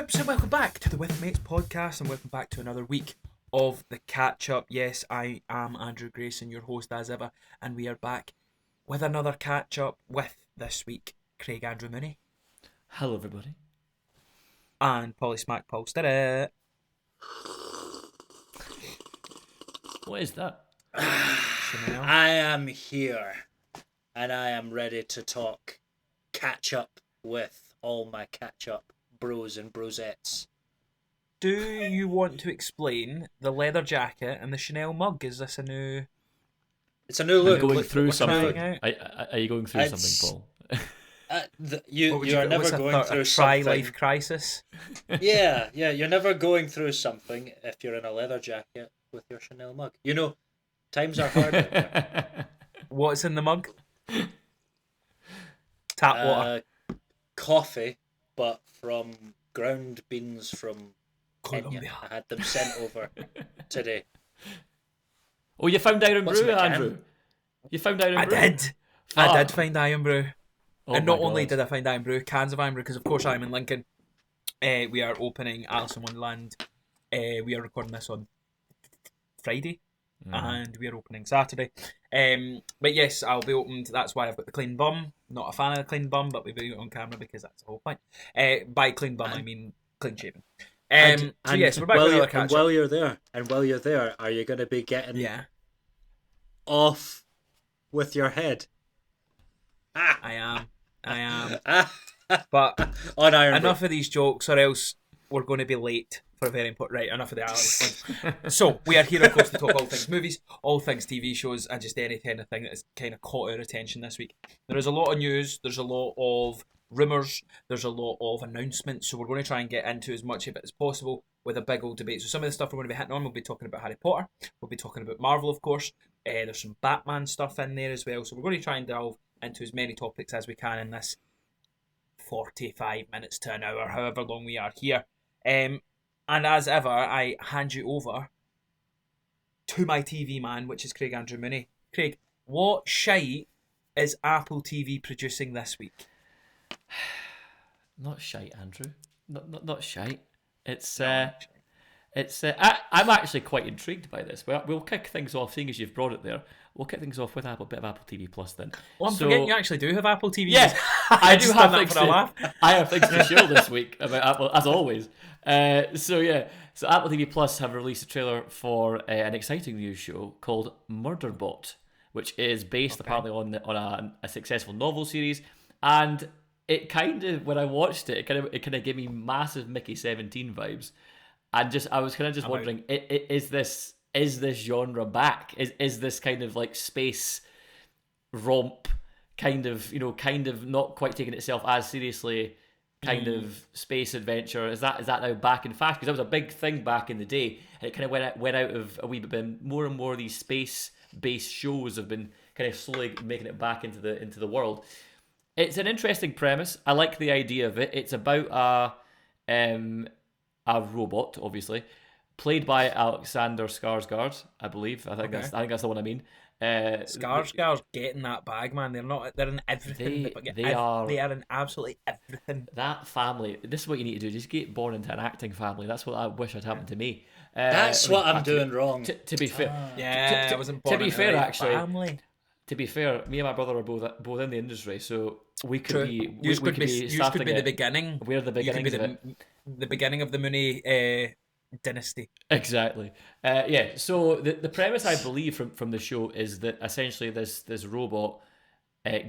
Troops, and welcome back to the With Mates podcast, and welcome back to another week of the catch-up. Yes, I am Andrew Grayson, your host as ever, and we are back with another catch-up with, this week, Craig Andrew Mooney. Hello, everybody. And Polly Smack Pulse did it. What is that? I am here, and I am ready to talk catch-up with all my catch-up bros and brosettes. Do you want to explain the leather jacket and the Chanel mug? Is this a new... It's a new look. Are you going through we're something? trying Are you going through It's- something, Paul? You are never going through a something. tri-life crisis? Yeah, you're never going through something if you're in a leather jacket with your Chanel mug. You know, times are hard out there. What's in the mug? Tap water. Coffee, but from ground beans from Kenya. Colombia. I had them sent over today. Oh, you found Iron What's Brew, in the can? Andrew? You found Iron I Brew? did. I Fuck. did find Iron Brew. Oh And my not only God. did I find Iron Brew, cans of Iron Brew, because of course I'm in Lincoln. We are opening Alice in Wonderland. We are recording this on Friday, and we are opening Saturday. But yes, I'll be opened. That's why I've got the clean bum. Not a fan of the clean bum, but we'll be on camera because that's the whole point. By clean bum, I mean clean shaven. So yes, we're back with another catch-up. while you're there, are you going to be getting Yeah, off with your head? I am. But On Iron enough of these jokes, or else we're going to be late for a very important... Right, enough of the Alex ones. So, we are here, of course, to talk all things movies, all things TV shows, and just any kind of thing that has kind of caught our attention this week. There is a lot of news, there's a lot of rumours, there's a lot of announcements, so we're going to try and get into as much of it as possible with a big old debate. So some of the stuff we're going to be hitting on, we'll be talking about Harry Potter, we'll be talking about Marvel, of course, there's some Batman stuff in there as well, so we're going to try and delve into as many topics as we can in this 45 minutes to an hour, however long we are here. And as ever, I hand you over to my TV man, which is Craig Andrew Mooney. Craig, what shite is Apple TV producing this week? Not shite, Andrew. Not shite. I'm actually quite intrigued by this. We'll kick things off, seeing as you've brought it there. We'll kick things off with a bit of Apple TV Plus then. Well, I'm forgetting you actually do have Apple TV. Yeah, I do just have done that things for a laugh. I have things to show this week about Apple, as always. So Apple TV Plus have released a trailer for an exciting new show called Murderbot, which is based apparently on a successful novel series, and it kind of, when I watched it, it kind of gave me massive Mickey 17 vibes, and I was kind of just wondering, is this genre back? Is this kind of like space romp, kind of not quite taking itself as seriously, kind of space adventure? Is that now back in fashion? Because that was a big thing back in the day, and it kind of went out of a wee bit. More and more of these space-based shows have been kind of slowly making it back into the world. It's an interesting premise. I like the idea of it. It's about a robot, obviously, played by Alexander Skarsgård, I believe. I think that's the one I mean. Skarsgård's getting that bag, man. They're in everything. They are in absolutely everything. That family. This is what you need to do. Just get born into an acting family. That's what I wish had happened to me. That's what I'm doing wrong. To be fair, I wasn't born to be into fair, the right actually. family. To be fair, me and my brother are both in the industry, so we could True. be. You could be starting the beginning. We're the beginnings of it. The beginning of the Mooney dynasty. Exactly. So the premise, I believe, from the show is that essentially this robot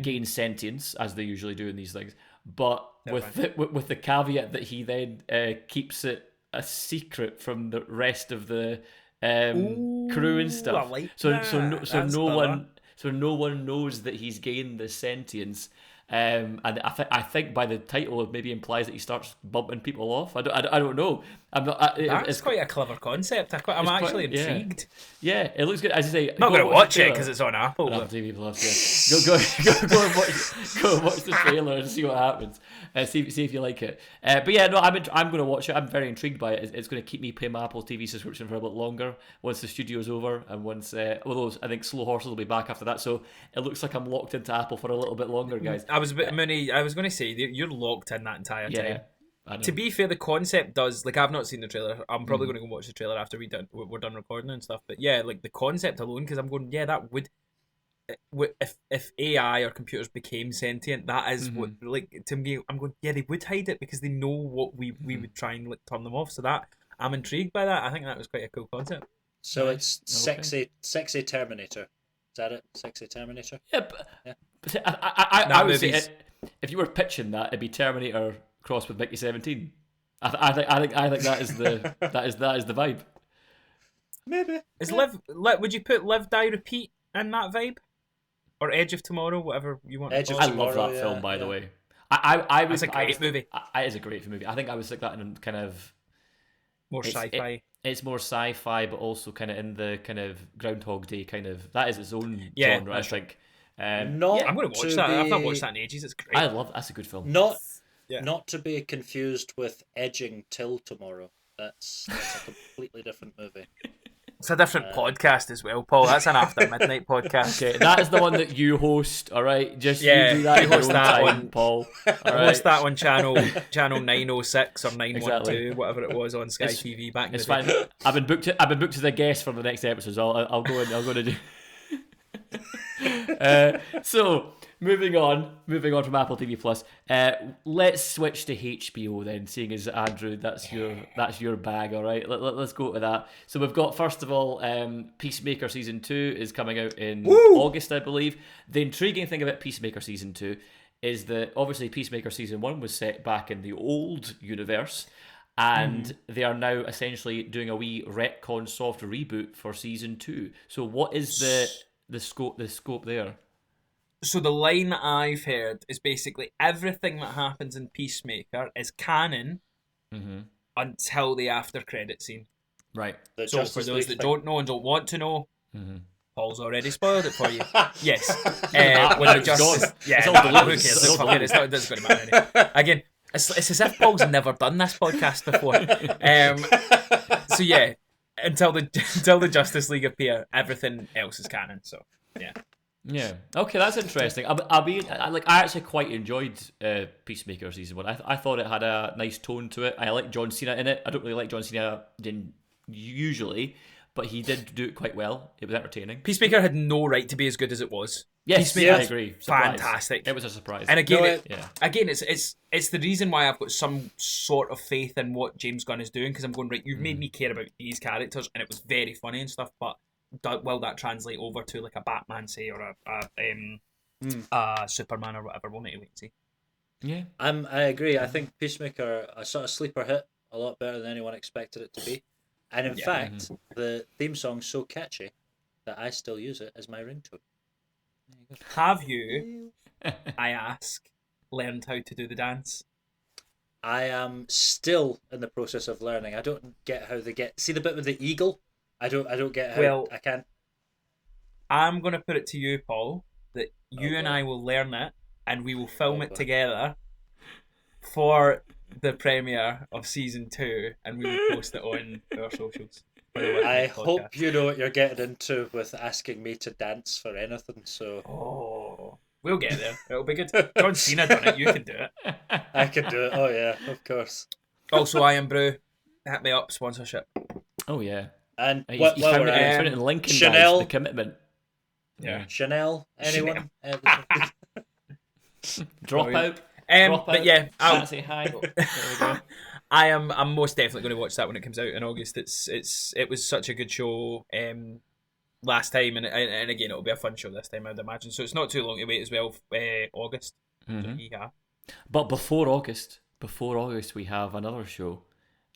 gains sentience, as they usually do in these things, but with the caveat that he then keeps it a secret from the rest of the crew and stuff. I like so that. no one knows that he's gained the sentience. And I think by the title it maybe implies that he starts bumping people off. I don't know. I'm not. That's quite a clever concept. I'm actually intrigued. Yeah, it looks good. As you say, I'm not going to watch it because it's on Apple. On Apple TV Plus. Yeah. Go and watch the trailer and see what happens. See if you like it. But yeah, no, I'm going to watch it. I'm very intrigued by it. It's going to keep me paying my Apple TV subscription for a bit longer once the studio's over, and once although I think Slow Horses will be back after that. So it looks like I'm locked into Apple for a little bit longer, guys. I was a bit Mooney. I was going to say you're locked in that entire time. To be fair, the concept does, like, I've not seen the trailer. I'm probably Mm-hmm. going to go watch the trailer after we're done recording and stuff. But yeah, like the concept alone, because I'm going, yeah, that would, if AI or computers became sentient, that is what, like, to me, I'm going, yeah, they would hide it because they know what we would try and, like, turn them off. So that I'm intrigued by that. I think that was quite a cool concept. So Nice. it's sexy Terminator. Is that it? Sexy Terminator. Yeah, but I would say if you were pitching that, it'd be Terminator crossed with Mickey 17. I think that is the that is the vibe. Maybe. Is would you put Live Die Repeat in that vibe, or Edge of Tomorrow, whatever you want? Edge to of call it? I love Tomorrow, that film, yeah, by the yeah. way. I was It's a great movie. It is a great movie. I think I would stick that in kind of More sci-fi. It's more sci-fi, but also kind of in the kind of Groundhog Day kind of. That is its own Yeah, genre, I that's think. I'm going to watch that. I've not watched that in ages. It's great. I love that's a good film. Not to be confused with Edging Till Tomorrow. That's a completely different movie. It's a different podcast as well, Paul. That's an after midnight podcast. Okay, that is the one that you host. All right, just Yeah, you do that. you host that one, Paul. All I right. watched that on channel 906 or 912, Exactly. whatever it was on Sky TV back in It's the day. fine. I've been booked as a guest for the next episode. So I'll go in. I'll go to do. So moving on from Apple TV Plus. Let's switch to HBO then. Seeing as Andrew, that's your bag. All right, let's go to that. So we've got, first of all, Peacemaker season 2 is coming out in August, I believe. The intriguing thing about Peacemaker season 2 is that obviously Peacemaker season 1 was set back in the old universe. And they are now essentially doing a wee retcon soft reboot for season 2. So what is the scope there? So the line that I've heard is basically everything that happens in Peacemaker is canon until the after credit scene. Right. So for those that don't know and don't want to know, Paul's already spoiled it for you. Yes. When the Justice, It's all deleted. who cares? It's fucking, it's not, it doesn't matter anyway. Again, it's as if Paul's never done this podcast before. So yeah, until the Justice League appear, everything else is canon. So yeah. Yeah. Okay, that's interesting. I actually quite enjoyed Peacemaker season 1. I thought it had a nice tone to it. I like John Cena in it. I don't really like John Cena usually, but he did do it quite well. It was entertaining. Peacemaker had no right to be as good as it was. Yes, Peacemaker, I agree. Surprise. Fantastic. It was a surprise. And again, yeah. it's the reason why I've got some sort of faith in what James Gunn is doing, because I'm going, right, you've made me care about these characters, and it was very funny and stuff, but will that translate over to like a Batman, say, or a Superman or whatever? We'll need to wait and see. Yeah. I agree. I think Peacemaker, a sort of sleeper hit, a lot better than anyone expected it to be. And in fact, the theme song's so catchy that I still use it as my ringtone. Have you, I ask, learned how to do the dance? I am still in the process of learning. I don't get how they get. See the bit with the eagle? I don't get how I can't. I'm going to put it to you, Paul, that you and I will learn it and we will film it together for the premiere of season 2, and we will post it on our socials. I hope you know what you're getting into with asking me to dance for anything. So we'll get there. It'll be good. John Cena done it. You can do it. I can do it. Oh yeah, of course. Also, I Am Brew. Hit me up. Sponsorship. Oh yeah. And He's found it in Lincoln, Chanel, guys, the commitment. Yeah. Chanel. Anyone? Drop out. But yeah, I'll say hi. There we go. I'm most definitely going to watch that when it comes out in August. It was such a good show last time, and again it'll be a fun show this time, I'd imagine. So it's not too long to wait as well. August. So, yeah. But before August, we have another show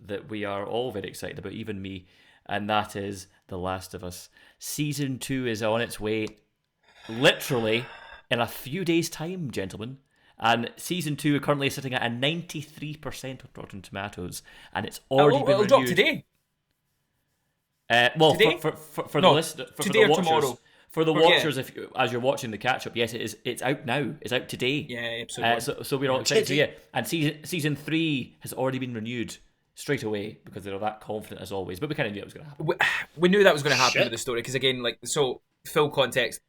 that we are all very excited about, even me, and that is The Last of Us. Season 2 is on its way, literally in a few days' time, gentlemen. And season 2 currently sitting at a 93% of Rotten Tomatoes, and it's already been renewed. It'll drop today. Today? For the listeners, for today the or watchers, tomorrow. For the watchers, as you're watching the catch up, yes, it's out now. It's out today. Yeah, episode so we're all excited. So yeah, and season 3 has already been renewed straight away because they're that confident as always. But we kind of knew it was going to happen. We knew that was going to happen with the story, because again, full context.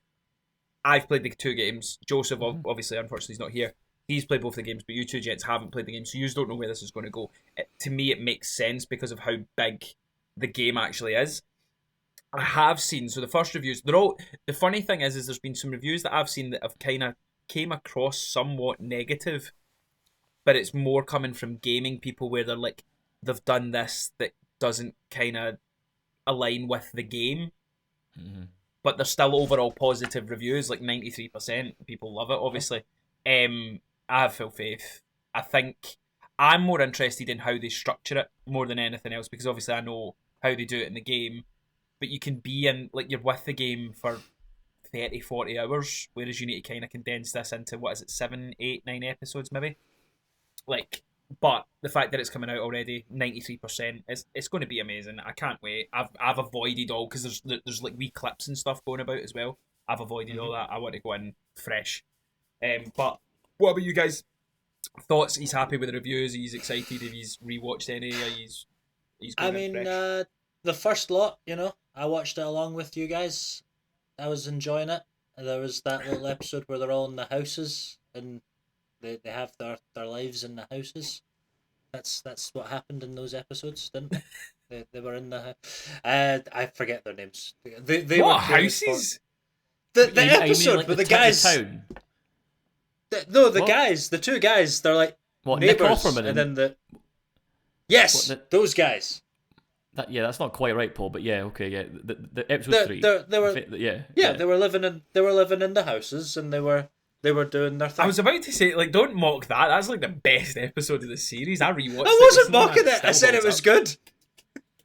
I've played the 2 games. Joseph, obviously, unfortunately, is not here. he's played both the games, but you two gents haven't played the game, so you don't know where this is going to go. To me, it makes sense because of how big the game actually is. I have seen, so the first reviews, they're all, the funny thing is there's been some reviews that I've seen that have kind of came across somewhat negative, but it's more coming from gaming people where they're like, they've done this that doesn't kind of align with the game. Mm-hmm. But there's still overall positive reviews, like 93%. People love it, obviously. I have full faith. I think I'm more interested in how they structure it more than anything else, because obviously I know how they do it in the game, but you can be in, like, you're with the game for 30, 40 hours, whereas you need to kind of condense this into, 7, 8, 9 episodes maybe? Like, but the fact that it's coming out already, 93%, it's going to be amazing. I can't wait. I've avoided all, because there's like wee clips and stuff going about as well. I've avoided all that. I want to go in fresh. But what about you guys? Thoughts? He's happy with the reviews. He's excited. If he's rewatched any, he's going in fresh. The first lot, I watched it along with you guys. I was enjoying it. There was that little episode where they're all in the houses and they have their lives in the houses. That's what happened in those episodes, didn't they? They were in the I forget their names. They what, were houses? The episode with the guys. Town? The guys, the two guys, they're like what, Nick neighbours, Offerman and then those guys. That's not quite right, Paul. But yeah, okay, yeah. The episode 3. They were they were living in the houses, and they were doing their thing. I was about to say, like, don't mock that. That's like the best episode of the series. I rewatched it. I wasn't mocking it. I said it was good.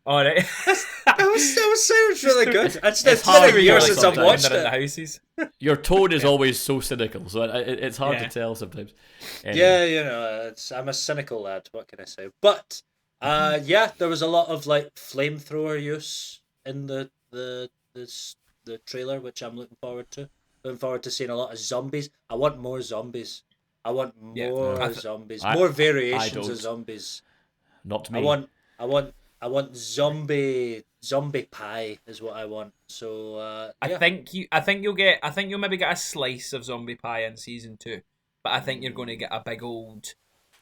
All right. I was saying it was really good. It's been a year since I've watched it. In the houses. Your tone is always so cynical, so it's hard to tell sometimes. Anyway. Yeah, I'm a cynical lad. What can I say? But there was a lot of like flamethrower use in the trailer, which I'm looking forward to. Looking forward to seeing a lot of zombies. I want more zombies. I want more zombies. More variations of zombies. Not me. I want zombie pie is what I want. So I think you'll maybe get a slice of zombie pie in season 2, but I think you're going to get a big old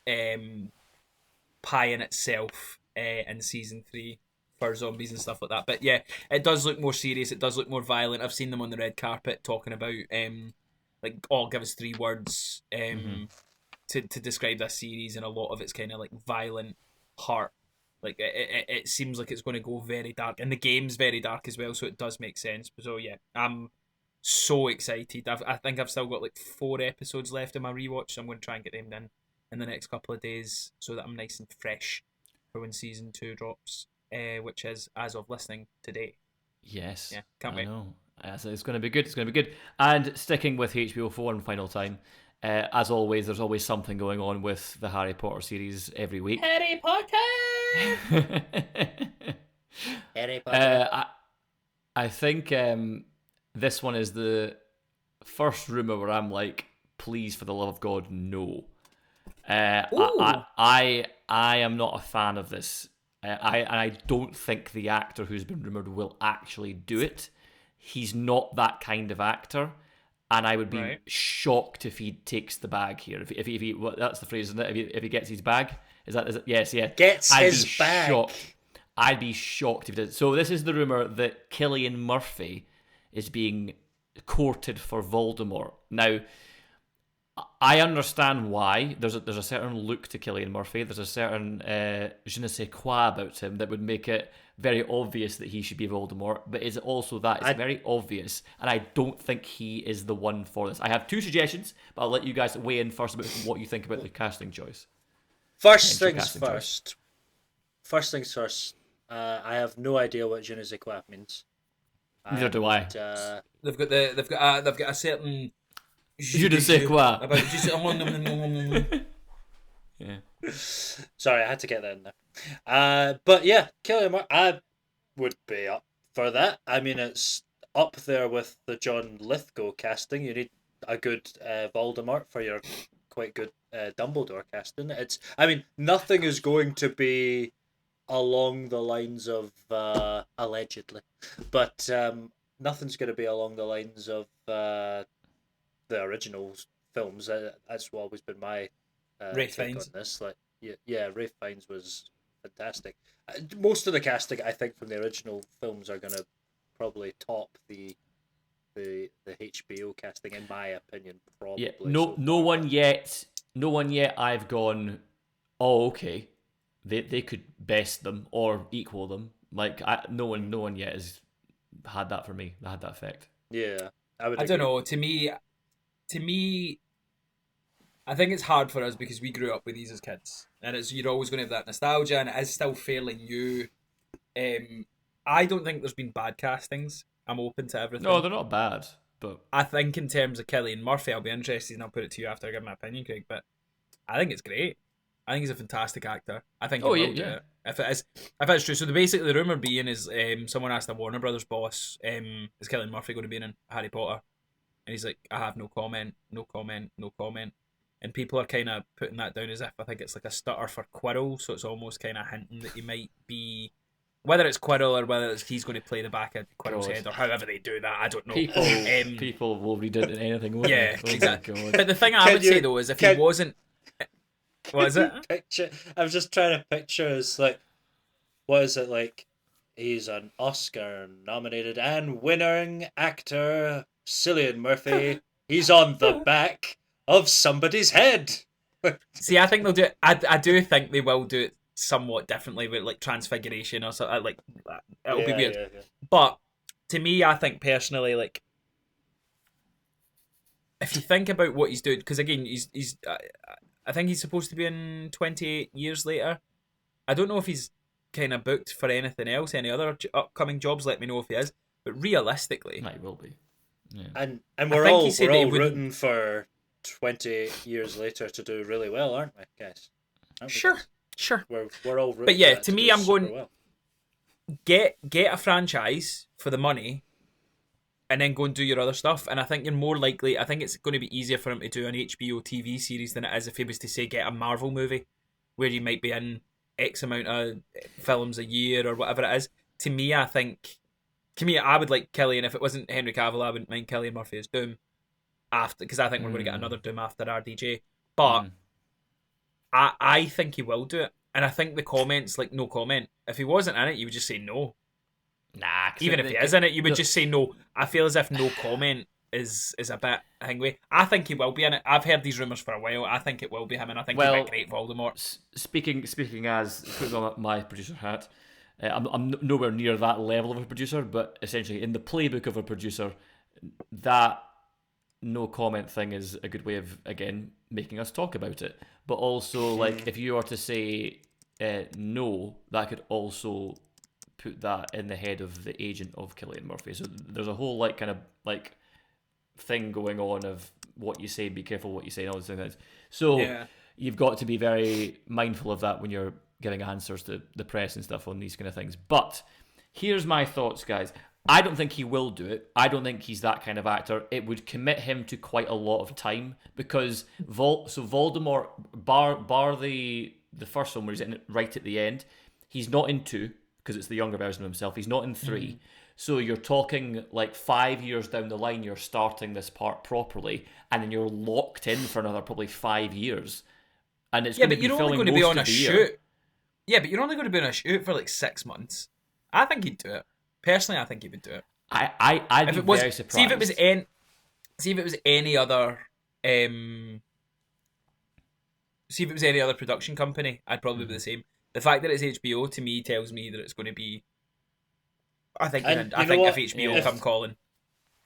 pie in itself in season 3 for zombies and stuff like that. But yeah, it does look more serious. It does look more violent. I've seen them on the red carpet talking about give us 3 words to describe this series, and a lot of it's kind of like violent, heart. Like it seems like it's going to go very dark, and the game's very dark as well, so it does make sense. So yeah, I'm so excited. I think I've still got like 4 episodes left in my rewatch, so I'm going to try and get them in the next couple of days, so that I'm nice and fresh for when season 2 drops, which is as of listening today. Yes, yeah, can't wait. I know. It's going to be good. It's going to be good. And sticking with HBO for one final time. As always, there's always something going on with the Harry Potter series every week. Harry Potter! Harry Potter. I think this one is the first rumour where I'm like, please, for the love of God, no. I am not a fan of this. I don't think the actor who's been rumoured will actually do it. He's not that kind of actor. And I would be shocked if he takes the bag here. If he that's the phrase, isn't it? If he gets his bag, is it? Yes, yeah. Gets his bag. Shocked. I'd be shocked if he did. So this is the rumor that Cillian Murphy is being courted for Voldemort. Now, I understand why. There's a certain look to Cillian Murphy. There's a certain je ne sais quoi about him that would make it very obvious that he should be Voldemort. But is it also that it's very obvious, and I don't think he is the one for this. I have 2 suggestions, but I'll let you guys weigh in first about what you think about the casting choice. First things first. I have no idea what je ne sais quoi means. Neither do I. They've got a certain je ne sais quoi about yeah. Sorry, I had to get that in there. But yeah, Cillian Murphy, I would be up for that. I mean, it's up there with the John Lithgow casting. You need a good Voldemort for your quite good Dumbledore casting. Nothing is going to be along the lines of allegedly, but nothing's going to be along the lines of the original films. That's always been my Ralph take Fiennes. on this. Like, yeah, Ralph Fiennes was fantastic. Most of the casting, I think, from the original films are gonna probably top the HBO casting, in my opinion. Probably. Yeah, so no far. one yet. No one yet. I've gone. Oh, okay. They could best them or equal them. Like no one yet has had that for me. That had that effect. Yeah, I would. I agree. don't know. To me, I think it's hard for us because we grew up with these as kids, and you're always going to have that nostalgia, and it is still fairly new. I don't think there's been bad castings. I'm open to everything. No, they're not bad, but I think in terms of Cillian Murphy, I'll be interested, and I'll put it to you after I give my opinion, Craig. But I think it's great. I think he's a fantastic actor. I think he will do it. If it's true. So basically the rumour being is someone asked a Warner Brothers boss, is Cillian Murphy going to be in Harry Potter? And he's like, I have no comment. And people are kind of putting that down as if I think it's like a stutter for Quirrell, so it's almost kind of hinting that he might be, whether it's Quirrell or whether he's going to play the back of Quirrell's head or however they do that, I don't know. People will read into anything, won't yeah, they? exactly. But the thing I would say though is if he wasn't, what is it? I was just trying to picture is like, what is it like? He's an Oscar-nominated and winning actor, Cillian Murphy. He's on the back of somebody's head. See, I think they'll do it. I do think they will do it somewhat differently with like transfiguration or something like that. It'll be weird. Yeah. But to me, I think personally, like, if you think about what he's doing, because again, he's I think he's supposed to be in 28 Years Later. I don't know if he's kind of booked for anything else, any other upcoming jobs. Let me know if he is. But realistically, he will be. Yeah. And we're all rooting for 20 Years Later to do really well, aren't we, guys? Sure. We're all rooting. But yeah, for to me, I'm going well. get a franchise for the money, and then go and do your other stuff. And I think you're more likely. I think it's going to be easier for him to do an HBO TV series than it is if he was to say get a Marvel movie, where you might be in X amount of films a year or whatever it is. To me, I would like Cillian. If it wasn't Henry Cavill, I wouldn't mind Cillian Murphy as Doom. After, because I think we're going to get another Doom after RDJ. But I think he will do it. And I think the comments, like no comment. If he wasn't in it, you would just say no. Nah. Even if he is in it, you would just say no. I feel as if no comment is a bit hangry. I think he will be in it. I've heard these rumours for a while. I think it will be him, and I think he'll be great Voldemort. Speaking as putting on my producer hat, I'm nowhere near that level of a producer, but essentially in the playbook of a producer, that no comment thing is a good way of, again, making us talk about it. But also, like, if you were to say no, that could also put that in the head of the agent of Cillian Murphy. So there's a whole like kind of like thing going on of what you say, be careful what you say, and all these things. So you've got to be very mindful of that when you're giving answers to the press and stuff on these kind of things. But here's my thoughts, guys. I don't think he will do it. I don't think he's that kind of actor. It would commit him to quite a lot of time because Voldemort, bar the first one where he's in it right at the end, he's not in 2 because it's the younger version of himself. He's not in 3. So you're talking like 5 years down the line, you're starting this part properly, and then you're locked in for another probably 5 years. And it's going to be filming most of the year. Yeah, but you're only going to be on a shoot for like 6 months. I think he'd do it. Personally, I think he would do it. I'd be very surprised. See if it was any other production company, I'd probably be the same. The fact that it's HBO to me tells me that it's going to be. I think if HBO come calling.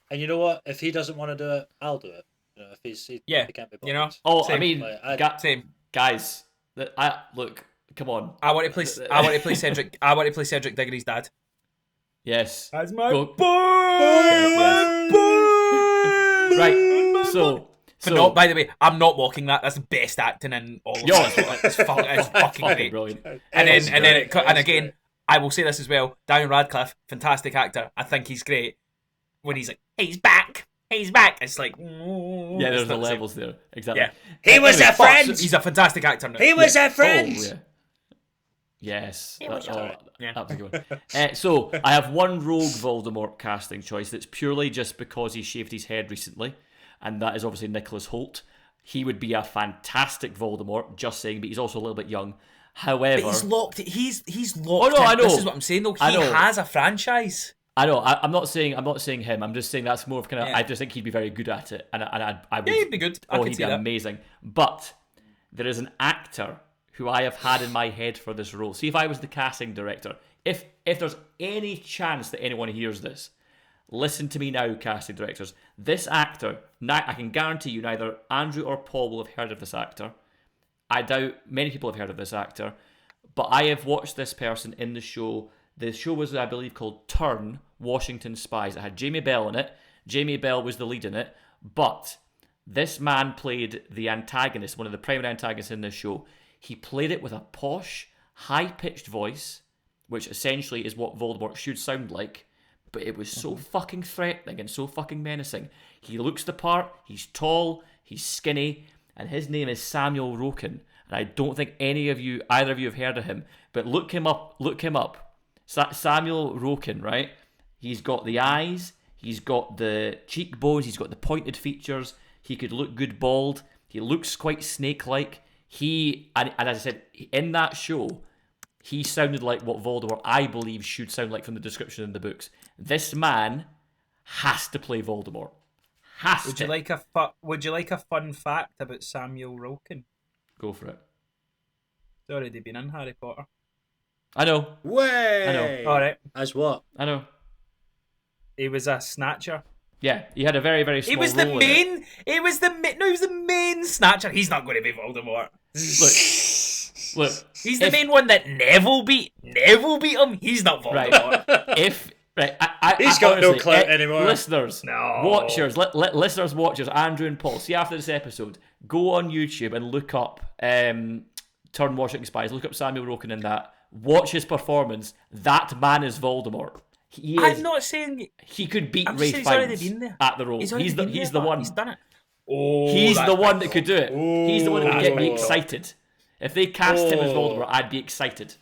And you know what? If he doesn't want to do it, I'll do it. You know, if he can't be bothered. You know. Oh, same. I mean, same guys. Look, come on. I want to play Cedric. I want to play Cedric Diggory's dad. Yes. That's my boy. Right. So. By the way, I'm not mocking that. That's the best acting in all of it. It's fucking great. Brilliant. And again, I will say this as well. Daniel Radcliffe, fantastic actor. I think he's great. When he's like, he's back. It's like, yeah, there's the levels there. Exactly. Yeah. He was a friend. He's a fantastic actor now. He was a friend. Oh, yeah. Yes, that was a good one. So I have one rogue Voldemort casting choice that's purely just because he shaved his head recently, and that is obviously Nicholas Hoult. He would be a fantastic Voldemort, just saying, but he's also a little bit young. However... But he's locked. He's locked. Oh, no, I know. This is what I'm saying, though. He has a franchise. I know. I'm not saying him. I'm just saying that's more of kind of. Yeah. I just think he'd be very good at it, and I would. Yeah, he'd be good. He'd be amazing. But there is an actor who I have had in my head for this role. See, if I was the casting director, if there's any chance that anyone hears this, listen to me now, casting directors. This actor, I can guarantee you, neither Andrew or Paul will have heard of this actor. I doubt many people have heard of this actor, but I have watched this person in the show. The show was, I believe, called Turn, Washington Spies. It had Jamie Bell in it. Jamie Bell was the lead in it. But this man played the antagonist, one of the primary antagonists in this show. He played it with a posh, high-pitched voice, which essentially is what Voldemort should sound like. But it was so fucking threatening and so fucking menacing. He looks the part. He's tall. He's skinny. And his name is Samuel Roken. And I don't think either of you have heard of him. But look him up. Samuel Roken, right? He's got the eyes, he's got the cheekbones, he's got the pointed features, he could look good bald, he looks quite snake-like. And as I said, in that show, he sounded like what Voldemort, I believe, should sound like from the description in the books. This man has to play Voldemort. Would you like a fun fact about Samuel Roken? Go for it. He's already been in Harry Potter. I know. Way. I know. All right. As what? I know. He was a snatcher. Yeah, he had a very, very small He was role the in main. it. He was the main snatcher. He's not going to be Voldemort. Look. He's the main one that Neville beat. Neville beat him. He's not Voldemort. Right. He's got no clout anymore. Listeners, No. watchers, listeners, watchers, Andrew and Paul, see after this episode, go on YouTube and look up Turn Washington Spies. Look up Samuel Roken in that. Watch his performance. That man is Voldemort. I'm not saying he could beat I'm Ray saying he's already Fiennes been there. at the role. He's the one. He's done it. He's the one that could do it. He's the one that would get me cool. excited. If they cast him as Voldemort, I'd be excited.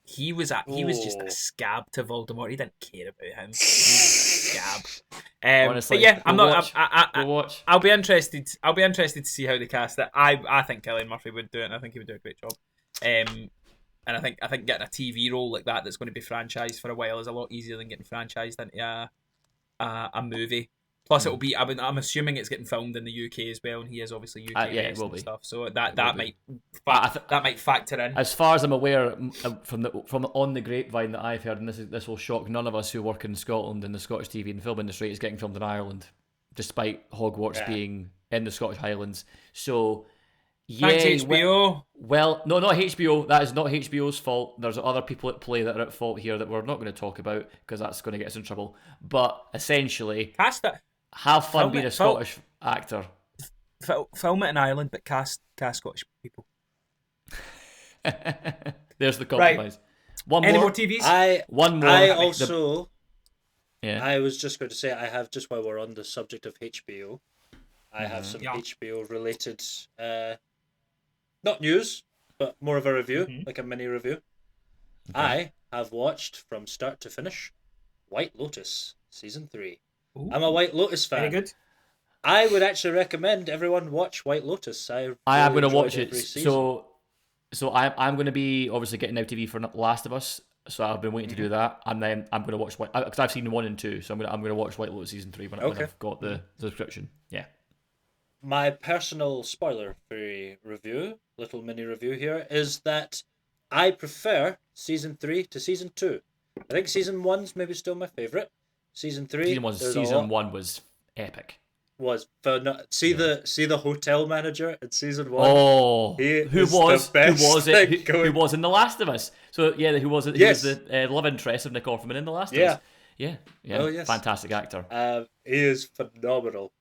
He was just a scab to Voldemort. He didn't care about him. He was a scab. Honestly, but yeah, I'm not. Go watch. I'll be interested. I'll be interested to see how they cast it. I think Cillian Murphy would do it. And I think he would do a great job. And I think getting a TV role like that's going to be franchised for a while is a lot easier than getting franchised into a movie. Plus, it'll be. I'm assuming it's getting filmed in the UK as well, and he is obviously UK based and stuff. So that might factor in. As far as I'm aware, from on the grapevine that I've heard, and this will shock none of us who work in Scotland in the Scottish TV and film industry, is getting filmed in Ireland, despite Hogwarts being in the Scottish Highlands. So. Yeah, thanks, HBO. Well, no, not HBO. That is not HBO's fault. There's other people at play that are at fault here that we're not going to talk about because that's going to get us in trouble. But essentially, cast it. Have fun being a Scottish actor. Film it in Ireland, but cast Scottish people. There's the compromise. Right. Any more TVs? I was just going to say, I have, just while we're on the subject of HBO, I have some HBO related, not news, but more of a review, like a mini review. Okay. I have watched from start to finish White Lotus Season 3. Ooh. I'm a White Lotus fan. Very good. I would actually recommend everyone watch White Lotus. I am going to watch it. So I'm going to be obviously getting now TV for Last of Us. So I've been waiting to do that, and then I'm going to watch because I've seen 1 and 2. So I'm going to watch White Lotus Season 3 when I've got the subscription. Yeah. My personal spoiler-free review, little mini review here, is that I prefer Season 3 to Season 2. I think Season 1's maybe still my favourite. Season 3... Season 1 was epic. See the hotel manager in Season 1? Oh, who was in The Last of Us? So, yeah, who was the love interest of Nick Offerman in The Last of Us? Yeah. Oh, yes. Fantastic actor. He is phenomenal.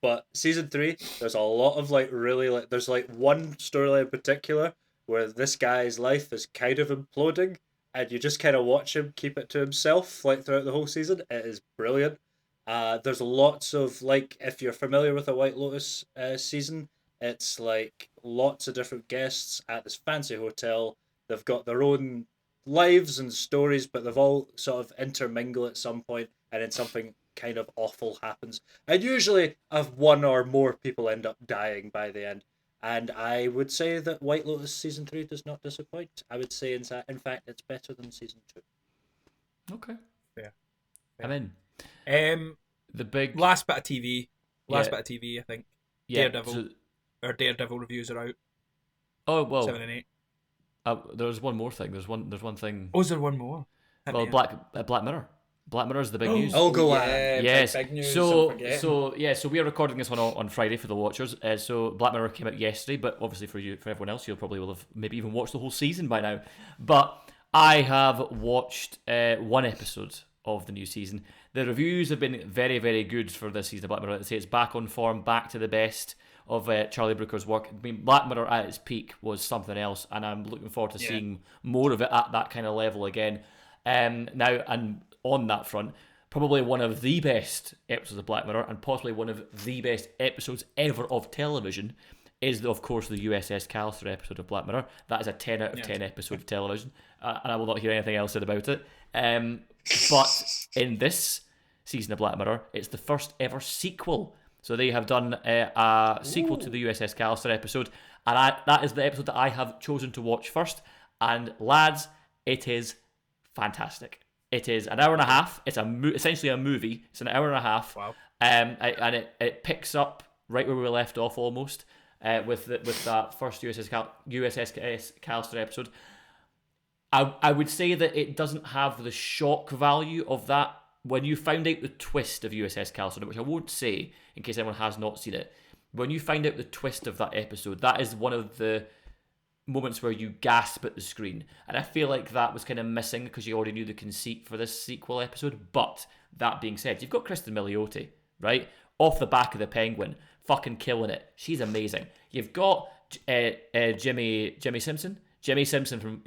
But Season 3, there's a lot of there's one storyline in particular where this guy's life is kind of imploding, and you just kind of watch him keep it to himself throughout the whole season. It is brilliant. There's lots of, if you're familiar with a White Lotus season, it's lots of different guests at this fancy hotel. They've got their own lives and stories, but they've all sort of intermingle at some point, and then something kind of awful happens. And usually, one or more people end up dying by the end. And I would say that White Lotus season 3 does not disappoint. I would say, in fact, it's better than season 2. Okay. Fair. I'm in. The big last bit of TV. Yeah. Bit of TV, I think. Yeah, Daredevil. Our Daredevil reviews are out. Oh well. 7 and 8. There's one more thing. There's one thing. Oh, is there one more? Well, Black Mirror. Black Mirror is the big news. Oh, go on. Yes. Big news, so we are recording this one on Friday for the watchers. So Black Mirror came out yesterday, but obviously for everyone else, you'll probably will have maybe even watched the whole season by now. But I have watched one episode of the new season. The reviews have been very, very good for this season of Black Mirror. I'd say it's back on form, back to the best of Charlie Brooker's work. I mean, Black Mirror at its peak was something else, and I'm looking forward to seeing more of it at that kind of level again. Now, and on that front, probably one of the best episodes of Black Mirror, and possibly one of the best episodes ever of television, is, of course, the USS Callister episode of Black Mirror. That is a 10 out of 10 episode of television, and I will not hear anything else said about it. But in this season of Black Mirror, it's the first ever sequel. So they have done a sequel to the USS Callister episode, and that is the episode that I have chosen to watch first. And lads, it is fantastic. It is an hour and a half. It's essentially a movie. It's an hour and a half. Wow. And it picks up right where we left off almost with that first USS Callister episode. I would say that it doesn't have the shock value of that. When you find out the twist of USS Callister, which I won't say in case anyone has not seen it, when you find out the twist of that episode, that is one of the moments where you gasp at the screen. And I feel like that was kind of missing because you already knew the conceit for this sequel episode. But that being said, you've got Kristen Milioti, right? Off the back of the Penguin, fucking killing it. She's amazing. You've got Jimmy Simpson. Jimmy Simpson from,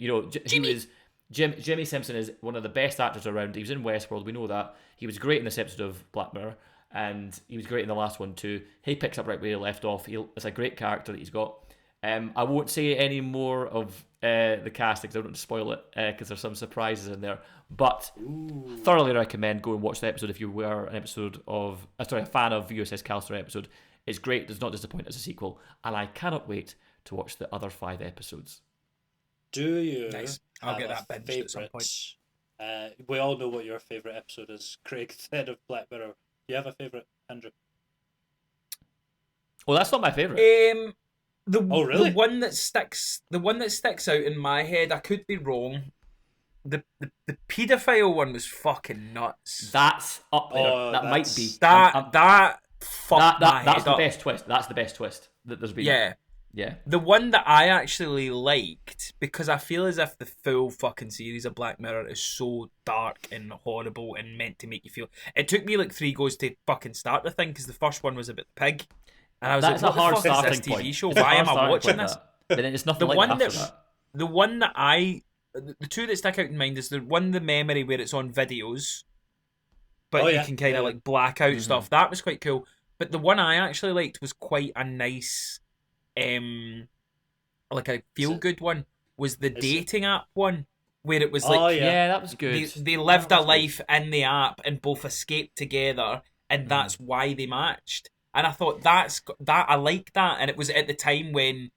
Jimmy Simpson is one of the best actors around. He was in Westworld, we know that. He was great in this episode of Black Mirror, and he was great in the last one too. He picks up right where he left off. It's a great character that he's got. I won't say any more of the casting because I don't want to spoil it because there's some surprises in there. But thoroughly recommend go and watch the episode if you were a fan of USS Callister episode. It's great. Does not disappoint as a sequel, and I cannot wait to watch the other 5 episodes. Do you? Nice. I'll get that binged at some point. We all know what your favourite episode is, Craig said, of Black Mirror. Do you have a favourite, Andrew? Well, that's not my favourite. Really? The one that sticks out in my head, I could be wrong. The paedophile one was fucking nuts. That's up there. That might be. That fucked my head That's the up. best twist. That's the best twist that there's been. Yeah. Yeah. The one that I actually liked, because I feel as if the full fucking series of Black Mirror is so dark and horrible and meant to make you feel. It took me like 3 goes to fucking start the thing because the first one was about the pig, and I was That's like, a hard "What the fuck starting is this TV point. show? It's a Why hard am I starting watching point, this?" But then it's nothing The like one after that. The one that the 2 that stick out in mind is the one, the memory where it's on videos, but you can kind of like black out stuff. That was quite cool. But the one I actually liked was quite a nice, like a feel good one. Was the dating app one where it was like, yeah, that was good. They lived a life in the app and both escaped together, and that's why they matched. And I thought that I like that, and it was at the time when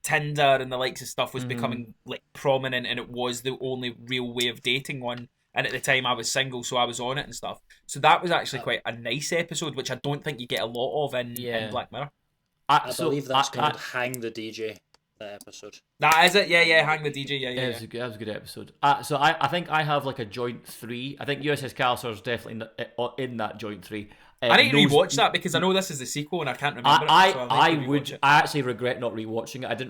Tinder and the likes of stuff was becoming like prominent, and it was the only real way of dating one. And at the time I was single, so I was on it and stuff. So that was actually quite a nice episode, which I don't think you get a lot of in Black Mirror. I believe that's called Hang the DJ, that episode. That is it, yeah, Hang the DJ, yeah. That was a good episode. So I think I have like a joint 3. I think USS Callister is definitely in that joint 3. I need to rewatch that because I know this is the sequel and I can't remember it. I actually regret not rewatching it.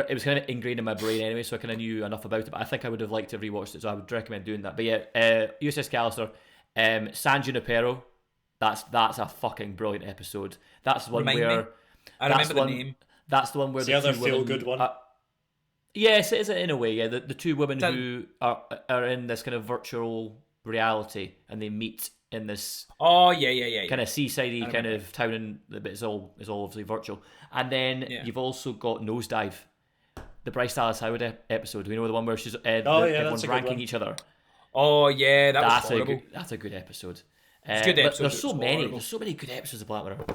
It was kind of ingrained in my brain anyway, so I kind of knew enough about it. But I think I would have liked to have rewatched it, so I would recommend doing that. But yeah, USS Callister, San Junipero, that's a fucking brilliant episode. That's the one where I remember the name. That's the one where the other feel good one. Yes, it is in a way. Yeah, the 2 women who are in this kind of virtual reality and they meet in this kind of seaside-y kind of town, and but it's all obviously virtual. And then you've also got Nosedive, the Bryce Dallas Howard episode. We know the one where she's everyone's ranking each other. Oh yeah, that was That's horrible. that's a good episode. It's a good episode, There's but so it's many. horrible. There's so many good episodes of Black Mirror.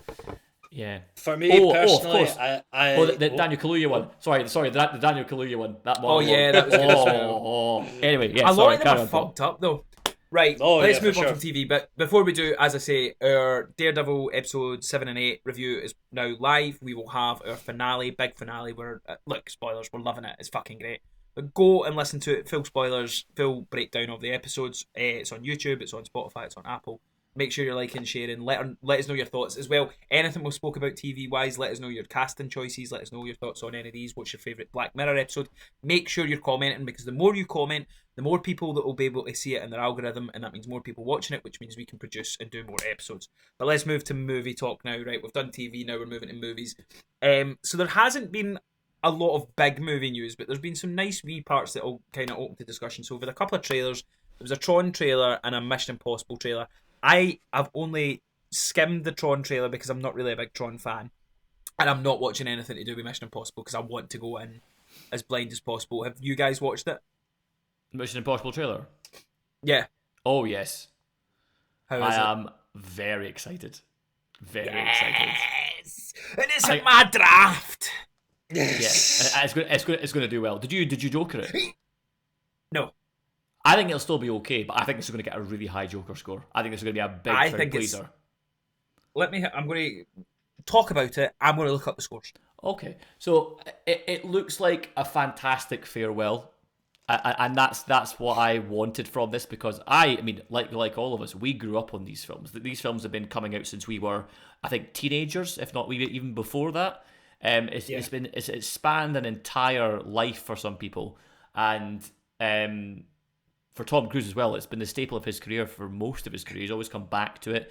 Yeah. For me Of personally, course. The oh, Daniel Kaluuya one. Sorry, the Daniel Kaluuya one. That Oh monologue. yeah, that was good as well. Anyway, yeah. A lot Sorry, of them carry are on, Paul. fucked up though. Right, Oh, let's yeah, move for on sure. from TV. But before we do, as I say, our Daredevil episode 7 and 8 review is now live. We will have our finale, big finale. Where look, spoilers, we're loving it. It's fucking great. But go and listen to it. Full spoilers, full breakdown of the episodes. It's on YouTube. It's on Spotify. It's on Apple. Make sure you're liking, sharing. Let us know your thoughts as well. Anything we spoke about TV wise, let us know your casting choices. Let us know your thoughts on any of these. What's your favourite Black Mirror episode? Make sure you're commenting, because the more you comment, the more people that will be able to see it in their algorithm, and that means more people watching it, which means we can produce and do more episodes. But let's move to movie talk now, right? We've done TV, now we're moving to movies. So there hasn't been a lot of big movie news, but there's been some nice wee parts that will kind of open to discussion. So with a couple of trailers, there was a Tron trailer and a Mission Impossible trailer. I have only skimmed the Tron trailer because I'm not really a big Tron fan, and I'm not watching anything to do with Mission Impossible because I want to go in as blind as possible. Have you guys watched it? Mission Impossible trailer. Yeah. Oh yes. How is I it? am very excited. Very excited. Yes! It isn't my draft! yes. Yeah, it's going to do well. Did you Joker it? No. I think it'll still be okay, but I think this is going to get a really high Joker score. I think this is going to be a big crowd pleaser. I'm going to talk about it. I'm going to look up the scores. Okay, so it looks like a fantastic farewell, and that's what I wanted from this, because I mean, like all of us, we grew up on these films. These films have been coming out since we were, I think, teenagers, if not even before that. It's spanned an entire life for some people, and for Tom Cruise as well, it's been the staple of his career for most of his career. He's always come back to it.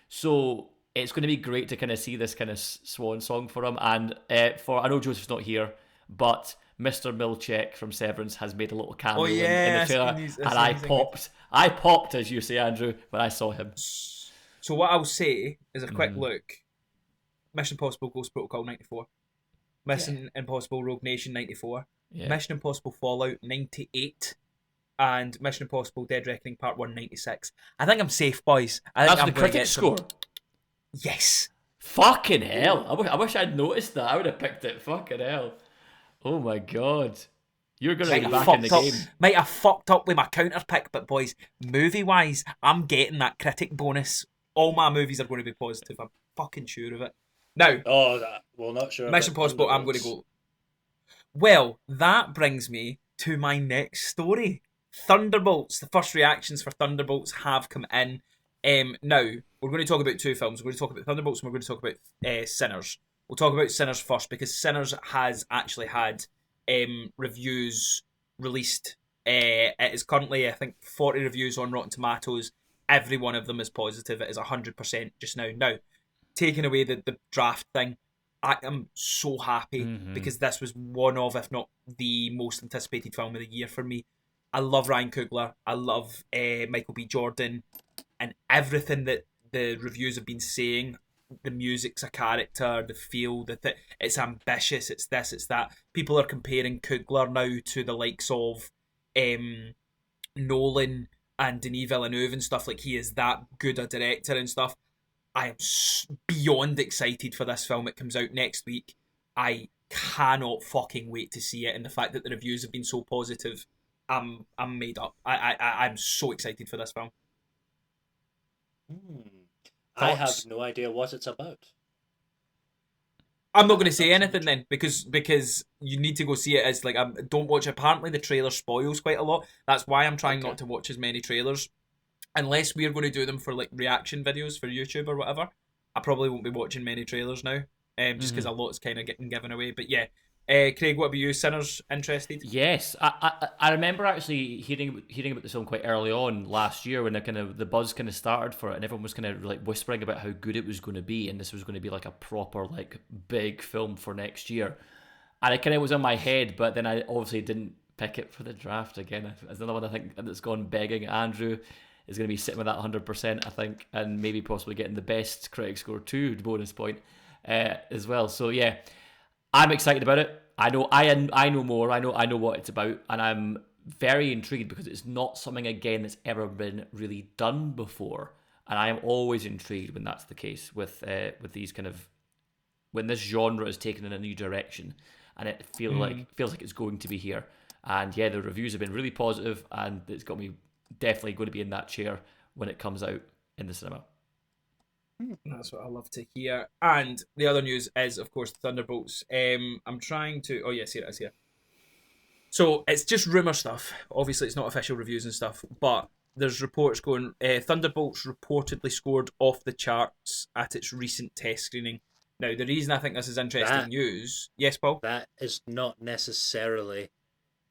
So it's going to be great to kind of see this kind of swan song for him. And I know Joseph's not here, but Mr. Milchek from Severance has made a little cameo in the trailer. I popped, as you say, Andrew, when I saw him. So what I'll say is a quick look. Mission Impossible Ghost Protocol 94. Mission Impossible Rogue Nation 94. Yeah. Mission Impossible Fallout 98. And Mission Impossible Dead Reckoning Part 1 96. I think I'm safe, boys. That's the critic score? Yes. Fucking hell. I wish I'd noticed that. I would have picked it. Fucking hell. Oh my god. You're going to be back in the game. Might have fucked up with my counter pick, but boys, movie-wise, I'm getting that critic bonus. All my movies are going to be positive. I'm fucking sure of it. Now, Not sure. Mission Impossible, I'm going to go. Well, that brings me to my next story. Thunderbolts. The first reactions for Thunderbolts have come in. Now, we're going to talk about two films. We're going to talk about Thunderbolts and we're going to talk about Sinners. We'll talk about Sinners first, because Sinners has actually had reviews released. It is currently, I think, 40 reviews on Rotten Tomatoes. Every one of them is positive. It is 100% just now. Now, taking away the draft thing, I am so happy because this was one of, if not the most anticipated film of the year for me. I love Ryan Coogler. I love Michael B. Jordan, and everything that the reviews have been saying. The music's a character, the feel, it's ambitious, it's this, it's that. People are comparing Coogler now to the likes of Nolan and Denis Villeneuve and stuff. Like, he is that good a director and stuff. I am beyond excited for this film. It comes out next week. I cannot fucking wait to see it, and the fact that the reviews have been so positive, I'm made up. I'm so excited for this film. I have no idea what it's about. I'm not going to say anything then, because you need to go see it. As like, don't watch it. Apparently the trailer spoils quite a lot. That's why I'm trying not to watch as many trailers, unless we're going to do them for like reaction videos for YouTube or whatever. I probably won't be watching many trailers now, just because a lot's kind of getting given away. But yeah, Craig, what about you? Sinners, interested? Yes, I remember actually hearing about this film quite early on last year, when the buzz kind of started for it, and everyone was kind of like whispering about how good it was going to be, and this was going to be like a proper like big film for next year. And it kind of was in my head, but then I obviously didn't pick it for the draft again. It's another one I think that's gone begging. Andrew is going to be sitting with that 100%, I think, and maybe possibly getting the best critic score too, bonus point as well. So yeah, I'm excited about it. I know more. I know what it's about, and I'm very intrigued because it's not something again that's ever been really done before, and I am always intrigued when that's the case with these kind of when this genre is taken in a new direction, and it feels like it's going to be here. And yeah, the reviews have been really positive, and it's got me definitely going to be in that chair when it comes out in the cinema. That's what I love to hear. And the other news is, of course, Thunderbolts. I'm trying to. Oh yes, here it is. Here. So it's just rumor stuff. Obviously, it's not official reviews and stuff, but there's reports going. Thunderbolts reportedly scored off the charts at its recent test screening. Now, the reason I think this is interesting news. Yes, Paul. That is not necessarily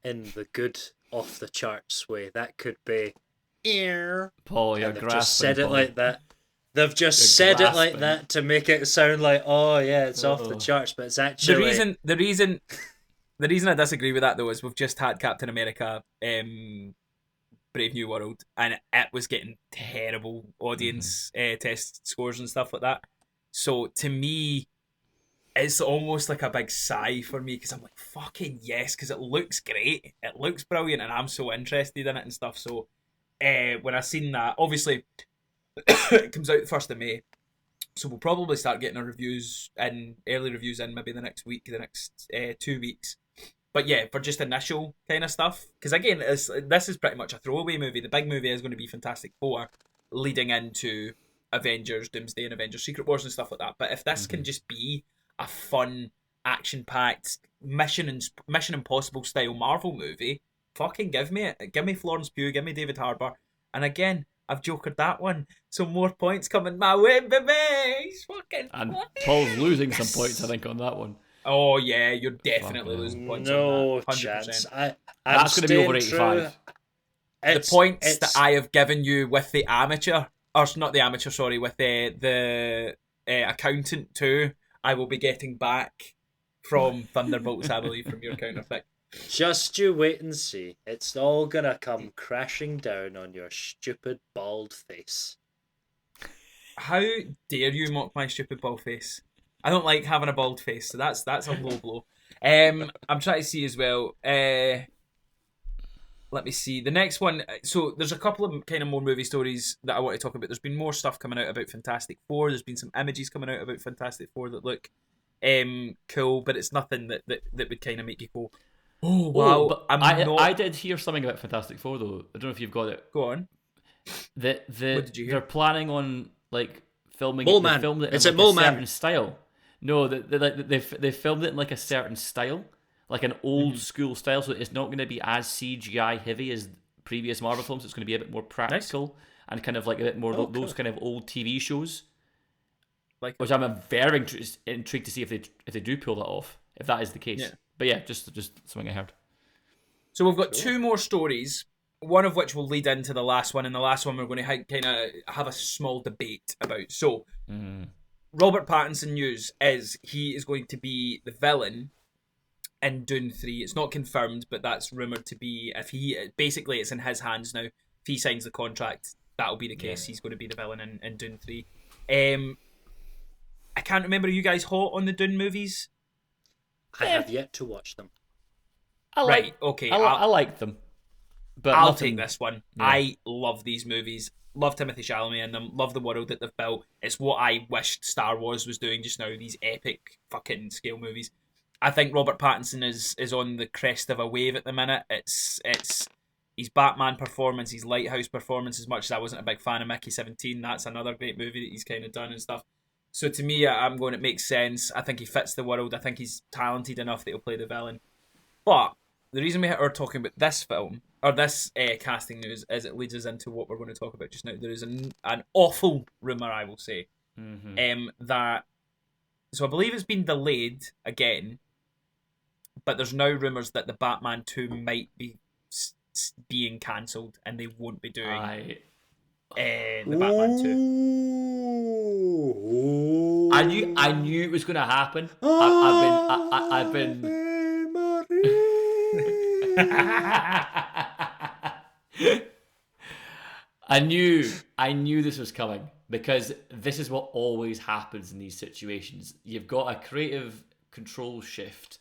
in the good off the charts way. That could be Paul, you're they've grasping. just said it Paul. like that. They've just said it like that to make it sound like, oh yeah, it's off the charts, but it's actually the reason I disagree with that though is we've just had Captain America, Brave New World, and it was getting terrible audience test scores and stuff like that. So to me, it's almost like a big sigh for me because I'm like, fucking yes, because it looks great, it looks brilliant, and I'm so interested in it and stuff. So when I seen that, obviously it comes out the 1st of May, so we'll probably start getting our early reviews in maybe the next 2 weeks. But yeah, for just initial kind of stuff, because again, this is pretty much a throwaway movie. The big movie is going to be Fantastic Four, leading into Avengers, Doomsday, and Avengers Secret Wars and stuff like that. But if this can just be a fun, action-packed, Mission Impossible style Marvel movie, fucking give me it. Give me Florence Pugh, give me David Harbour, and again, I've jokered that one. So more points coming my way, baby. He's fucking and funny. Paul's losing some points, I think, on that one. Oh yeah, you're definitely losing points. No on that, 100%. chance. That's going to be over 85. The points that I have given you with the amateur, or not the amateur, sorry, with the accountant too, I will be getting back from Thunderbolts, I believe, from your counterpick. Just you wait and see. It's all gonna come crashing down on your stupid bald face. How dare you mock my stupid bald face? I don't like having a bald face, so that's a low blow. I'm trying to see as well. Let me see. The next one, so there's a couple of kind of more movie stories that I want to talk about. There's been more stuff coming out about Fantastic Four. There's been some images coming out about Fantastic Four that look cool, but it's nothing that would kind of make you go, oh wow. But I did hear something about Fantastic Four though. I don't know if you've got it. Go on. What did you hear? They're planning on like filming Mole it. Man. They filmed it It's in a like Mole a Man. certain style. No, they filmed it in like a certain style, like an old school style. So it's not going to be as CGI heavy as previous Marvel films. It's going to be a bit more practical and kind of like a bit more those kind of old TV shows. Which I'm very intrigued to see if they do pull that off, if that is the case. Yeah. But yeah, just something I heard. So we've got two more stories, one of which will lead into the last one, and the last one we're going to kind of have a small debate about. So, Robert Pattinson news is he is going to be the villain in Dune 3. It's not confirmed, but that's rumoured to be, basically it's in his hands now. If he signs the contract, that'll be the case. Yeah. He's going to be the villain in Dune 3. I can't remember, are you guys hot on the Dune movies? I have yet to watch them. I like them. But I'll take this one. Yeah. I love these movies. Love Timothée Chalamet in them. Love the world that they've built. It's what I wished Star Wars was doing just now. These epic fucking scale movies. I think Robert Pattinson is on the crest of a wave at the minute. It's his Batman performance, his Lighthouse performance. As much as I wasn't a big fan of Mickey 17, that's another great movie that he's kind of done and stuff. So to me, I'm going, it makes sense. I think he fits the world. I think he's talented enough that he'll play the villain. But the reason we are talking about this film, or this casting news, is it leads us into what we're going to talk about just now. There is an awful rumour, I will say, that... So I believe it's been delayed again, but there's now rumours that the Batman 2 might be being cancelled and they won't be doing the Batman 2. I knew it was going to happen. I've been. I knew this was coming because this is what always happens in these situations. You've got a creative control shift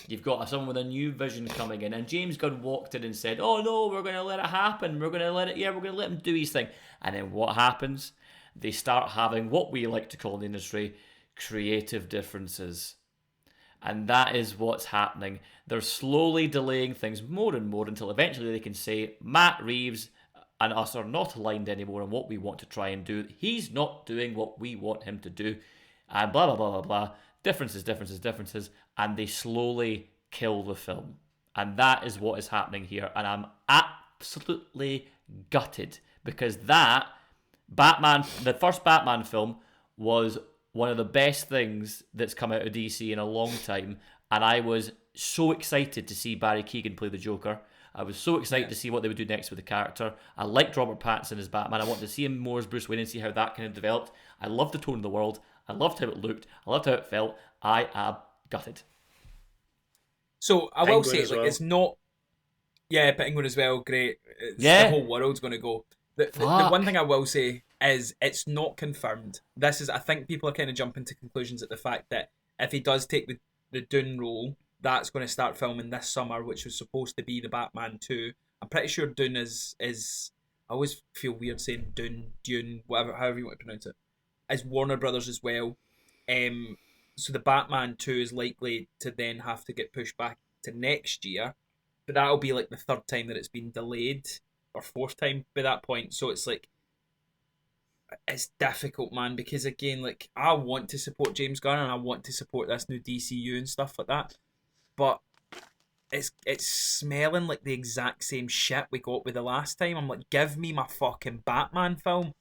You've got someone with a new vision coming in, and James Gunn walked in and said, "Oh no, we're going to let it happen. We're going to let him do his thing." And then what happens? They start having what we like to call in the industry creative differences. And that is what's happening. They're slowly delaying things more and more until eventually they can say, Matt Reeves and us are not aligned anymore on what we want to try and do. He's not doing what we want him to do. And blah, blah, blah, blah, blah. Differences. And they slowly kill the film. And that is what is happening here. And I'm absolutely gutted because the first Batman film was one of the best things that's come out of DC in a long time, and I was so excited to see Barry Keoghan play the Joker. I was so excited to see what they would do next with the character. I liked Robert Pattinson as Batman. I wanted to see him more as Bruce Wayne and see how that kind of developed. I loved the tone of the world. I loved how it looked. I loved how it felt. I am gutted. So I will say, well. it's not. Yeah, Penguin as well. Great. Yeah. The whole world's going to go. The one thing I will say is it's not confirmed. I think people are kind of jumping to conclusions at the fact that if he does take the Dune role, that's going to start filming this summer, which was supposed to be the Batman 2. I'm pretty sure Dune is I always feel weird saying Dune, however you want to pronounce it, is Warner Brothers as well. So the Batman 2 is likely to then have to get pushed back to next year, but that'll be like the third time that it's been delayed, or fourth time by that point. So it's like, it's difficult, man, because again, like, I want to support James Gunn and I want to support this new DCU and stuff like that, but it's smelling like the exact same shit we got with the last time. I'm like, give me my fucking Batman film.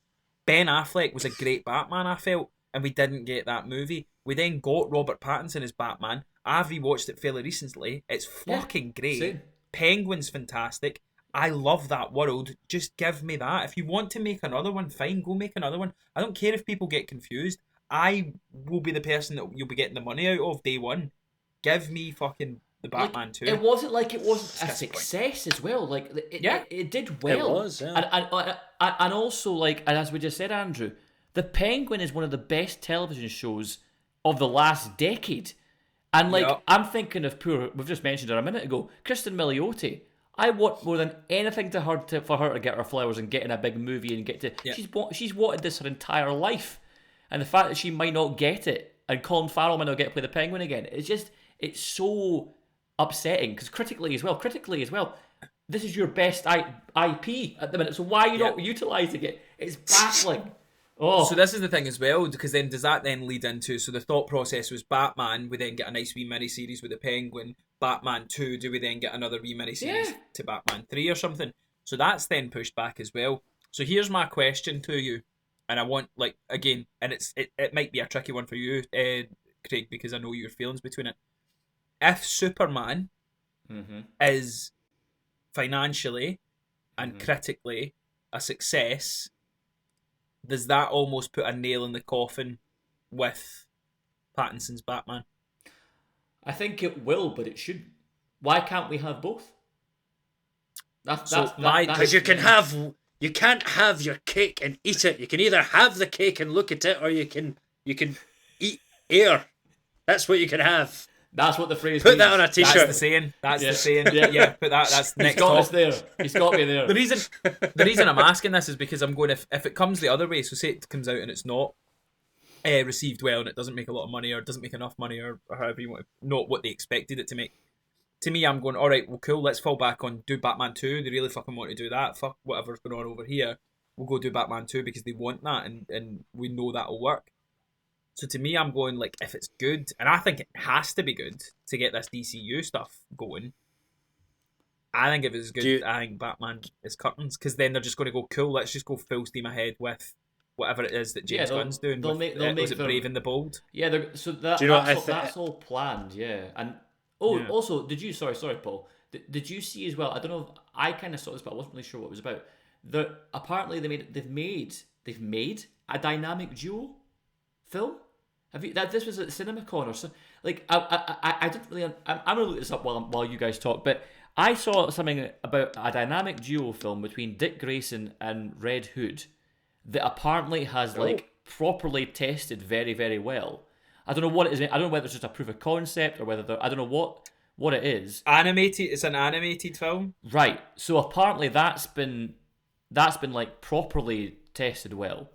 Ben Affleck was a great Batman, I felt, and we didn't get that movie. We then got Robert Pattinson as Batman. I've rewatched it fairly recently. It's fucking great. Same. Penguin's fantastic. I love that world. Just give me that. If you want to make another one, fine, go make another one. I don't care if people get confused. I will be the person that you'll be getting the money out of day one. Give me fucking the Batman 2. It wasn't like it wasn't a success as well. Like it did well. It was, yeah. And also, like, and as we just said, Andrew, The Penguin is one of the best television shows of the last decade. And like, I'm thinking of we've just mentioned her a minute ago, Kristen Milioti. I want more than anything for her to get her flowers and get in a big movie and get to. Yeah. She's wanted this her entire life, and the fact that she might not get it, and Colin Farrell might not get to play the Penguin again, it's so upsetting because critically as well, this is your best IP at the minute. So why are you not utilising it? It's baffling. Oh. So this is the thing as well, because then does that then lead into, so the thought process was Batman, we then get a nice wee miniseries with the Penguin. Batman 2, do we then get another wee miniseries to Batman 3 or something? So that's then pushed back as well. So here's my question to you, and I want, like, again, and it might be a tricky one for you, Craig, because I know your feelings between it. If Superman is financially and critically a success, does that almost put a nail in the coffin with Pattinson's Batman? I think it will, but it shouldn't. Why can't we have both? Because you can't have your cake and eat it. You can either have the cake and look at it, or you can eat air. That's what you can have. That's what the phrase Put means. that on a t-shirt. That's the saying. That's the saying. Yeah, put that. That's next. He's got us there. He's got me there. The reason I'm asking this is because I'm going, if it comes the other way, so say it comes out and it's not received well and it doesn't make a lot of money or doesn't make enough money or however you want to, not what they expected it to make. To me, I'm going, all right, well, cool, let's fall back on do Batman 2. They really fucking want to do that. Fuck whatever's going on over here. We'll go do Batman 2 because they want that and we know that'll work. So to me, I'm going, like, if it's good, and I think it has to be good to get this DCU stuff going, I think if it's good, I think Batman is curtains, because then they're just going to go, cool, let's just go full steam ahead with whatever it is that James Gunn's doing. Was it Brave and the Bold? Yeah, that's all planned, yeah. And also, did you, sorry Paul, did you see as well, I don't know, I kind of saw this, but I wasn't really sure what it was about, that apparently they've made a dynamic duo film. Have you? This was at CinemaCon or so. Like, I didn't really. I'm gonna look this up while you guys talk. But I saw something about a dynamic duo film between Dick Grayson and Red Hood that apparently has like properly tested very, very well. I don't know what it is. I don't know whether it's just a proof of concept or whether I don't know what what it is. Animated. It's an animated film. Right. So apparently that's been like properly tested well,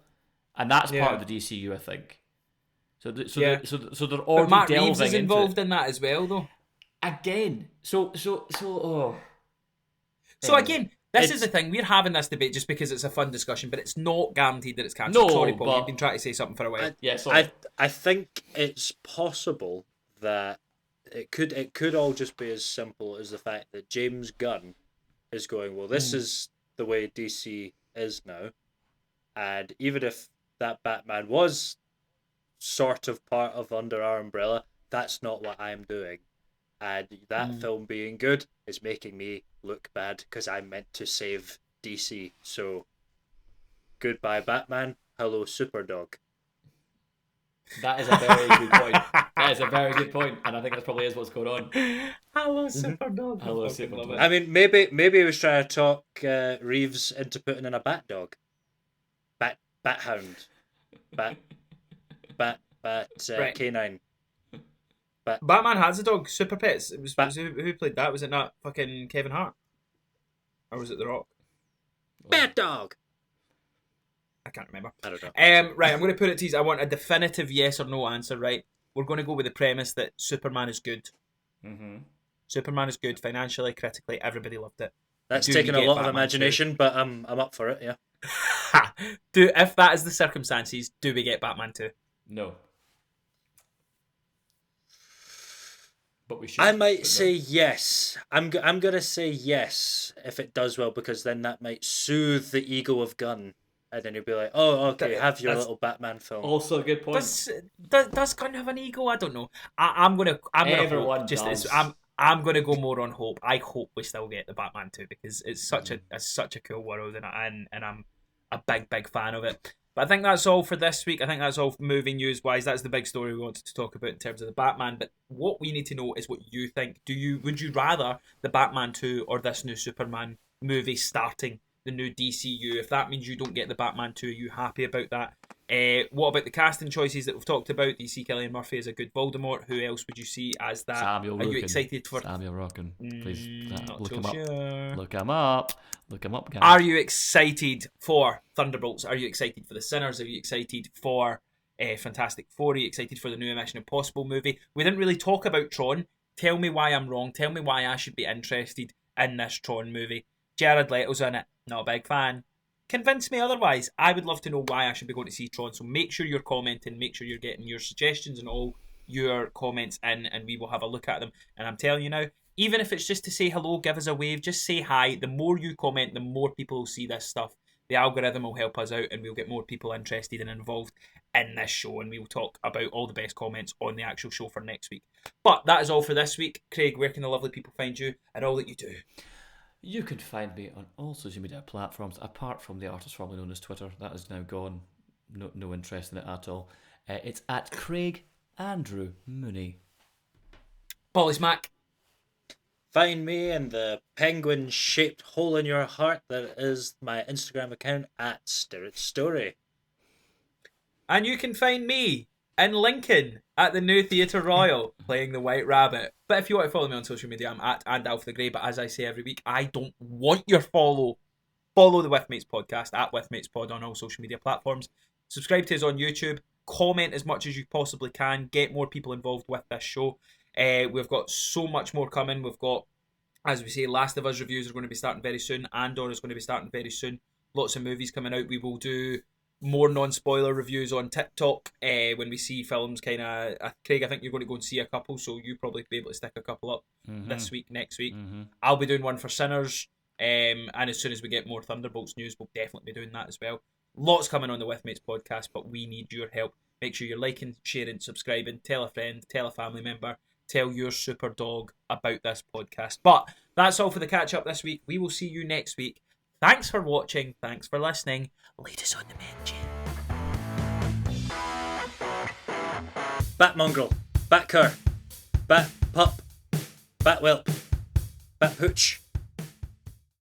and that's part of the DCU, I think. So they're already But Matt delving Reeves is into involved it. in that as well, though. Again. So again, this is the thing. We're having this debate just because it's a fun discussion, but it's not guaranteed that it's cancelled. No, Sorry, Paul. but You've been trying to say something for a while. I think it's possible that it could all just be as simple as the fact that James Gunn is going, well, this is the way DC is now, and even if that Batman was sort of part of under our umbrella, that's not what I'm doing. And that film being good is making me look bad because I meant to save DC. So, goodbye Batman, hello Superdog. that is a very good point. That is a very good point, and I think that probably is what's going on. Hello, Superdog. Hello, Superdog. I mean, maybe he was trying to talk Reeves into putting in a bat dog. Bat hound. Bat Right. canine. Batman has a dog, Super Pets. It was who played that? Was it not fucking Kevin Hart? Or was it The Rock? Bat dog. I can't remember. I don't know. Right, I'm going to put it to you. I want a definitive yes or no answer, right? We're going to go with the premise that Superman is good. Mm-hmm. Superman is good financially, critically. Everybody loved it. That's Do taken we a get lot of Batman imagination, but I'm up for it, yeah. If that is the circumstances, do we get Batman 2? No. But we should. I might say yes. I'm gonna say yes if it does well, because then that might soothe the ego of Gunn, and then you'll be like, oh, okay, have your little Batman film. Also a good point. Does Gunn have an ego? I don't know. I'm gonna Everyone hope. Just does. I'm gonna go more on hope. I hope we still get the Batman 2 because it's such a cool world, and I'm a big fan of it. But I think that's all for this week. I think that's all movie news wise. That's the big story we wanted to talk about in terms of the Batman. But what we need to know is what you think. Would you rather the Batman 2 or this new Superman movie starting the new DCU? If that means you don't get the Batman 2, are you happy about that? What about the casting choices that we've talked about? Do you see Cillian Murphy as a good Voldemort? Who else would you see as that? Samuel Are Rockin. you excited for Samuel Rockin? Please not look so him sure. up. Look him up. Look him up, guys. Are you excited for Thunderbolts? Are you excited for The Sinners? Are you excited for Fantastic Four? Are you excited for the new Mission Impossible movie? We didn't really talk about Tron. Tell me why I'm wrong. Tell me why I should be interested in this Tron movie. Jared Leto's in it. Not a big fan. Convince me otherwise. I would love to know why I should be going to see Tron. So make sure you're commenting. Make sure you're getting your suggestions and all your comments in, and we will have a look at them. And I'm telling you now, even if it's just to say hello, give us a wave, just say hi. The more you comment, the more people will see this stuff. The algorithm will help us out, and we'll get more people interested and involved in this show, and we will talk about all the best comments on the actual show for next week. But that is all for this week. Craig, where can the lovely people find you and all that you do? You can find me on all social media platforms, apart from the artist formerly known as Twitter. That is now gone. No interest in it at all. It's at Craig Andrew Mooney. Polly Smack. Find me in the penguin-shaped hole in your heart that is my Instagram account at Spirit Story. And you can find me in Lincoln at the new Theatre Royal playing the White Rabbit. But if you want to follow me on social media, I'm at @Alpha the Grey. But as I say every week, I don't want your follow. Follow the With Mates podcast at With Mates Pod on all social media platforms. Subscribe to us on YouTube. Comment as much as you possibly can. Get more people involved with this show. We've got so much more coming. We've got, as we say, Last of Us reviews are going to be starting very soon. Andor is going to be starting very soon. Lots of movies coming out. We will do more non-spoiler reviews on TikTok when we see films. Craig, I think you're going to go and see a couple, so you'll probably be able to stick a couple up this week, next week. I'll be doing one for Sinners, and as soon as we get more Thunderbolts news, we'll definitely be doing that as well. Lots coming on the With Mates podcast, but we need your help. Make sure you're liking, sharing, subscribing. Tell a friend, tell a family member. Tell your super dog about this podcast. But that's all for the catch up this week. We will see you next week. Thanks for watching. Thanks for listening. Latest on the mention. Bat mongrel, bat cur, bat pup, bat whelp, bat pooch.